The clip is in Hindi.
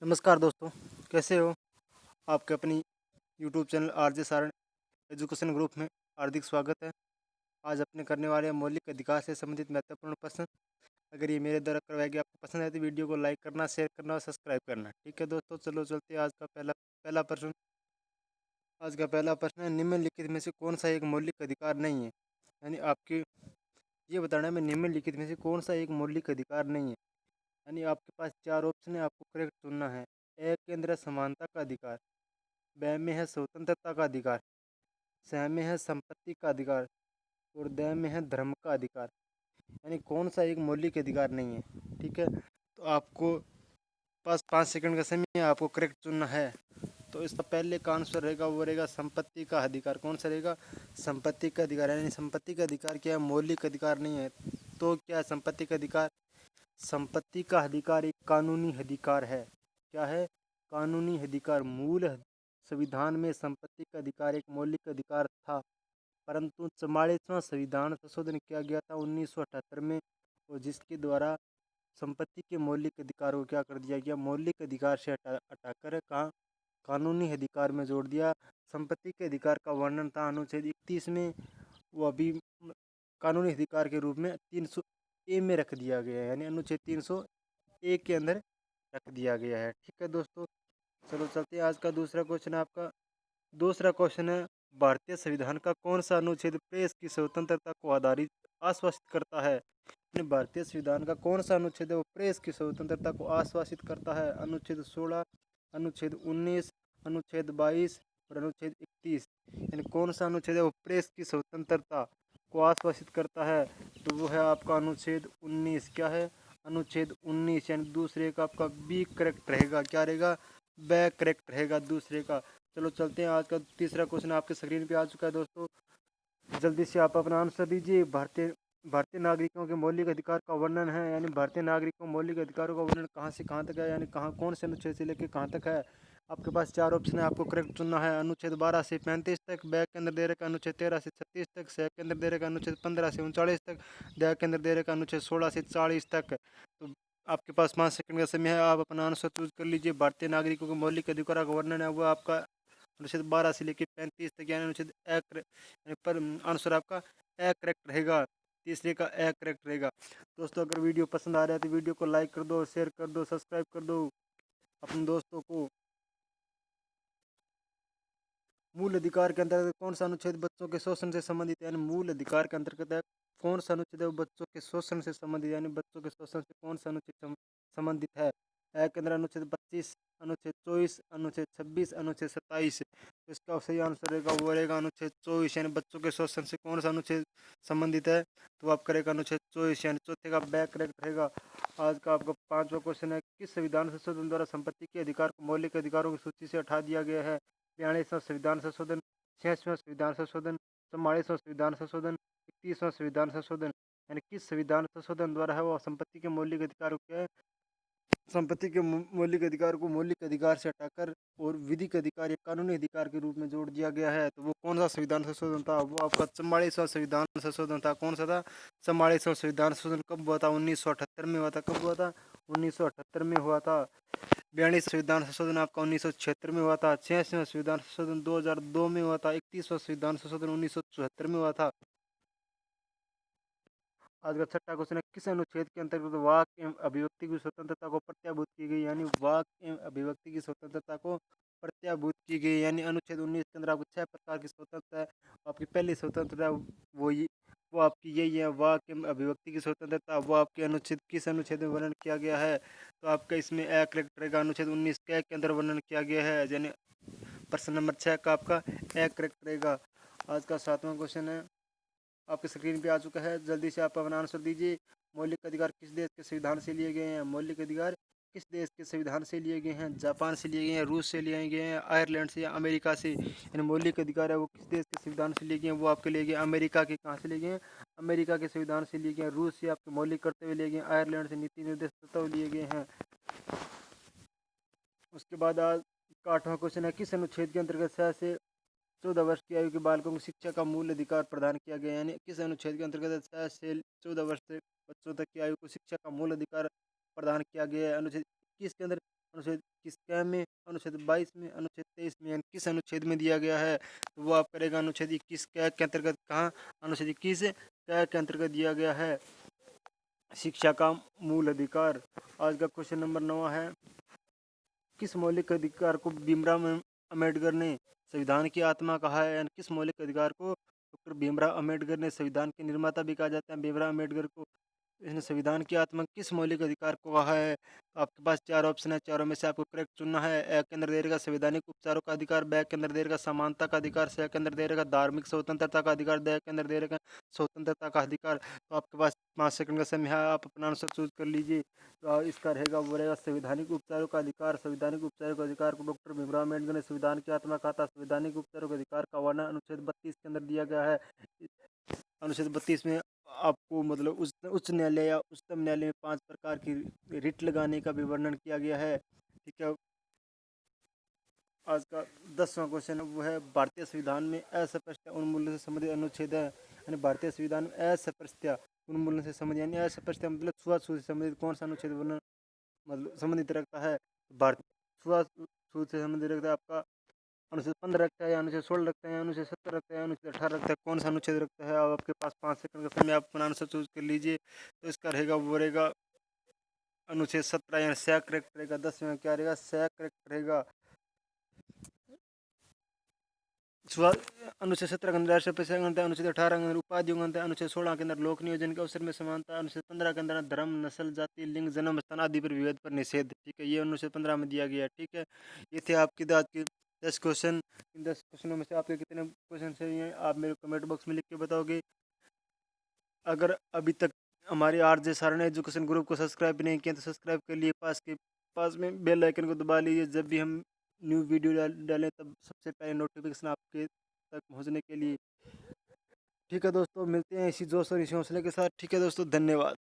नमस्कार दोस्तों, कैसे हो? आपके अपनी YouTube channel RJ Saran education group में हार्दिक स्वागत है। आज अपने करने वाले हैं मौलिक अधिकार से संबंधित महत्वपूर्ण प्रश्न। अगर ये मेरे द्वारा करवाए गए आपको पसंद आए तो वीडियो को लाइक करना, शेयर करना और सब्सक्राइब करना। ठीक है दोस्तों, चलो चलते हैं। आज का पहला प्रश्न। आज का पहला प्रश्न है, निम्नलिखित में से कौन सा एक मौलिक अधिकार नहीं है? यानी आपके ये बताना है, मैं निम्नलिखित में से कौन सा एक मौलिक अधिकार नहीं है। यानी आपके पास चार ऑप्शन है, आपको करेक्ट चुनना है। ए के अंदर है समानता का अधिकार, ब में है स्वतंत्रता का अधिकार, स में है संपत्ति का अधिकार और द में है धर्म का अधिकार। यानी कौन सा एक मौलिक अधिकार नहीं है। ठीक है, तो आपको पास 5 सेकंड का समय है, आपको करेक्ट चुनना है। तो इसका पहले का आंसर रहेगा, वो रहेगा संपत्ति का अधिकार। कौन सा रहेगा? संपत्ति का अधिकार। यानी संपत्ति का अधिकार क्या है? मौलिक अधिकार नहीं है। तो क्या है संपत्ति का अधिकार? संपत्ति का अधिकार एक कानूनी अधिकार है। क्या है? कानूनी अधिकार। मूल संविधान में संपत्ति का अधिकार एक मौलिक अधिकार था, परंतु 44वां संविधान संशोधन किया गया था 1978 में, और जिसके द्वारा संपत्ति के मौलिक अधिकार को क्या कर दिया गया? मौलिक अधिकार से हटाकर कहाँ कानूनी अधिकार में जोड़ दिया। संपत्ति के अधिकार का वर्णन था अनुच्छेद 31 में, वो अभी कानूनी अधिकार के रूप में 300 ए में रख दिया गया है। यानी अनुच्छेद 301 के अंदर रख दिया गया है। ठीक है दोस्तों, चलो चलते हैं। आज का दूसरा क्वेश्चन है आपका। दूसरा क्वेश्चन है, भारतीय संविधान का कौन सा अनुच्छेद प्रेस की स्वतंत्रता को आधारित आश्वासित करता है? भारतीय संविधान का कौन सा अनुच्छेद है वो प्रेस की स्वतंत्रता को आश्वासित करता है? अनुच्छेद 16, अनुच्छेद 19, अनुच्छेद 22 और अनुच्छेद 31। यानी कौन सा अनुच्छेद है वो प्रेस की स्वतंत्रता को आश्वासित करता है? तो वो है आपका अनुच्छेद 19। क्या है? अनुच्छेद 19। यानी दूसरे का आपका बी करेक्ट रहेगा। क्या रहेगा? ब करेक्ट रहेगा दूसरे का। चलो चलते हैं। आज का तीसरा क्वेश्चन आपके स्क्रीन पे आ चुका है दोस्तों, जल्दी से आप अपना आंसर दीजिए। भारतीय नागरिकों के मौलिक अधिकार का वर्णन है। यानी भारतीय नागरिकों मौलिक अधिकारों का वर्णन कहाँ से कहाँ तक है? यानी कौन से अनुच्छेद से लेकर कहाँ तक है? आपके पास चार ऑप्शन है, आपको करेक्ट चुनना है। अनुच्छेद 12 से 35 तक, ब के अंदर दे रखा अनुच्छेद 13 से 36 तक, स के अंदर दे रखा अनुच्छेद 15 से 39 तक, द के अंदर दे रखा अनुच्छेद 16 से 40 तक। तो आपके पास 5 सेकंड का समय है, आप अपना आंसर चूज कर लीजिए। भारतीय नागरिकों के मौलिक अधिकारों का वर्णन है वो आपका अनुच्छेद 12 से लेकर 35 तक। यानी अनुच्छेद पर आंसर आपका ए करेक्ट रहेगा। तीसरे का ए करेक्ट रहेगा। दोस्तों, अगर वीडियो पसंद आ रहा है तो वीडियो को लाइक कर दो, शेयर कर दो, सब्सक्राइब कर दो अपने दोस्तों को। मूल अधिकार के अंतर्गत कौन सा अनुच्छेद बच्चों के शोषण से संबंधित है? यानी मूल अधिकार के अंतर्गत है कौन सा अनुच्छेद है वो बच्चों के शोषण से संबंधित, यानी बच्चों के शोषण से कौन सा अनुच्छेद संबंधित है? के अंदर अनुच्छेद 25, अनुच्छेद 24, अनुच्छेद 26, अनुच्छेद 27। तो इसका सही आंसर रहेगा वो रहेगा अनुच्छेद 24। यानी बच्चों के शोषण से कौन सा अनुच्छेद संबंधित है? तो आप करेगा अनुच्छेद 24। यानी चौथे का बैक करेक्ट रहेगा। आज का आपका पांचवा क्वेश्चन है, किस संविधान संशोधन द्वारा संपत्ति के अधिकार को मौलिक अधिकारों की सूची से हटा दिया गया है? 42वां संविधान संशोधन, 66वां संविधान संशोधन, 44वां संविधान संशोधन, 31वां संविधान संशोधन। यानी किस संविधान संशोधन द्वारा है वो संपत्ति के मौलिक अधिकार को क्या है? संपत्ति के मौलिक अधिकार को मौलिक अधिकार से हटाकर और विधिक अधिकार या कानूनी अधिकार के रूप में जोड़ दिया गया है। तो वो कौन सा संविधान संशोधन था? वो आपका 44वां संविधान संशोधन था। कौन सा था? 44वां संविधान संशोधन कब हुआ था? 1978 में हुआ था। कब हुआ था? 1978 में हुआ था। 42 संविधान संशोधन आपका 1976 में हुआ था। 66वां संविधान संशोधन 2002 में हुआ था। 31वां संविधान संशोधन 1974 में हुआ था। आज का छठा क्वेश्चन है, किस अनुच्छेद के अंतर्गत वाक एवं अभिव्यक्ति की स्वतंत्रता को प्रत्याभूत की गई? यानी वाक एवं अभिव्यक्ति की स्वतंत्रता को प्रत्याभूत की गई। यानी अनुच्छेद 19 के अंदर आपको 6 प्रकार की स्वतंत्रता है। आपकी पहली स्वतंत्रता वो आपकी यही है, वाक एवं अभिव्यक्ति की स्वतंत्रता। वो आपके अनुच्छेद किस अनुच्छेद में वर्णन किया गया है? तो आपका इसमें ए करेक्ट रहेगा। अनुच्छेद 19 के अंदर वर्णन किया गया है। यानी प्रश्न नंबर 6 का आपका ए करेक्ट रहेगा। आज का सातवां क्वेश्चन है, आपके स्क्रीन पे आ चुका है, जल्दी से आप अपना आंसर दीजिए। मौलिक अधिकार किस देश के संविधान से लिए गए हैं? मौलिक अधिकार किस देश के संविधान से लिए गए हैं? जापान से लिए गए हैं, रूस से लिए गए हैं, आयरलैंड से या अमेरिका से? यानी मौलिक अधिकार है वो किस देश के संविधान से लिए गए हैं? वो आपके लिए गए अमेरिका के। कहाँ से लिए गए हैं? अमेरिका के संविधान से लिए गए हैं। रूस से आपके मौलिक करते हुए लिए गए, आयरलैंड से नीति निर्देश करते हुए लिए गए हैं। उसके बाद आज का आठवां क्वेश्चन है, किस अनुच्छेद के अंतर्गत 6 से 14 वर्ष की आयु के बालकों को शिक्षा का मूल अधिकार प्रदान किया गया? यानी किस अनुच्छेद के अंतर्गत 6 से 14 वर्ष से बच्चों तक की आयु को शिक्षा का मूल अधिकार प्रदान किया गया है? अनुच्छेद 21 के अंदर अनुच्छेद किस क्या में, अनुच्छेद 22 में, अनुच्छेद 23 में, यानी किस अनुच्छेद में दिया गया है, तो वो आप करेगा अनुच्छेद 21 क्या के अंतर्गत, कहाँ अनुच्छेद 21 क्या के अंतर्गत दिया गया है, शिक्षा का मूल अधिकार। आज का क्वेश्चन नंबर 9 है, किस मौलिक अधिकार को भीमराव अम्बेडकर ने संविधान की आत्मा कहा है, यानी किस मौलिक अधिकार को डॉक्टर भीमराव अम्बेडकर ने संविधान के निर्माता भी कहा जाता है भीमराव अम्बेडकर को, इसने संविधान की आत्मा किस मौलिक अधिकार को कहा है। तो आपके पास 4 ऑप्शन है, चारों में से आपको करेक्ट चुनना है। ए के अंदर दे रहेगा संवैधानिक उपचारों का अधिकार, बी के अंदर दे रहेगा समानता का अधिकार, सी के अंदर दे रहेगा धार्मिक स्वतंत्रता का अधिकार, डी के अंदर दे रहेगा स्वतंत्रता का अधिकार। तो आपके पास 5 सेकंड का समय है, आप अपना आंसर चूज कर लीजिए। तो इसका रहेगा वो रहेगा संवैधानिक उपचारों का अधिकार। संवैधानिक उपचारों का अधिकार को डॉक्टर भीमराव अम्बेडकर ने संविधान की आत्मा कहा था। संवैधानिक उपचारों के अधिकार का वर्णन अनुच्छेद 32 के अंदर दिया गया है। अनुच्छेद 32 में आपको मतलब उच्च न्यायालय या उच्चतम न्यायालय में 5 प्रकार की रिट लगाने का भी वर्णन किया गया है। ठीक है, आज का 10वां क्वेश्चन वो है, भारतीय संविधान में अस्पृश्यता उन्मूलन से संबंधित अनुच्छेद है, यानी भारतीय संविधान में अस्पृश्यता उन्मूलन से संबंधित, यानी अस्पृश्यता मतलब छुआछूत से संबंधित कौन सा अनुच्छेद वर्णन मतलब संबंधित रखता है। भारत छुआछूत से संबंधित रखता है आपका अनुच्छेद 15 रखता है, या अनुच्छेद 16 रखता है, या अनुच्छेद 17 रखता है, अनुच्छेद 18 रखता है, कौन सा अनुच्छेद रखता है। अब आपके पास 5 सेकंड का समय, आप अपना आंसर चूज कर लीजिए। तो इसका रहेगा वो रहेगा अनुच्छेद 17, यानी स करेक्ट रहेगा। 10 में क्या रहेगा, स करेक्ट रहेगा। अनुच्छेद 17 के अंदर राष्ट्रीय परीक्षा अंत है, अनुच्छेद 18 के अंदर उपाधियों अंत है, अनुच्छेद 16 के अंदर लोक नियोजन के अवसर में समानता, अनुच्छेद 15 के अंदर धर्म, नस्ल, जाति, लिंग, जन्म स्थान आदि पर विभेद पर निषेध। ठीक है, ये अनुच्छेद 15 में दिया गया है। ठीक है, ये थे आपके आज के 10 क्वेश्चन। इन 10 क्वेश्चनों में से आपके कितने क्वेश्चन सही हैं आप मेरे कमेंट बॉक्स में लिख के बताओगे। अगर अभी तक हमारे आरजे सारण एजुकेशन ग्रुप को सब्सक्राइब नहीं किया तो सब्सक्राइब कर लिए, पास में बेल आइकन को दबा लीजिए। जब भी हम न्यू वीडियो डालें तब सबसे पहले नोटिफिकेशन आपके तक पहुंचने के लिए। ठीक है दोस्तों, मिलते हैं इसी जोश और इसी हौसले के साथ। ठीक है दोस्तों, धन्यवाद।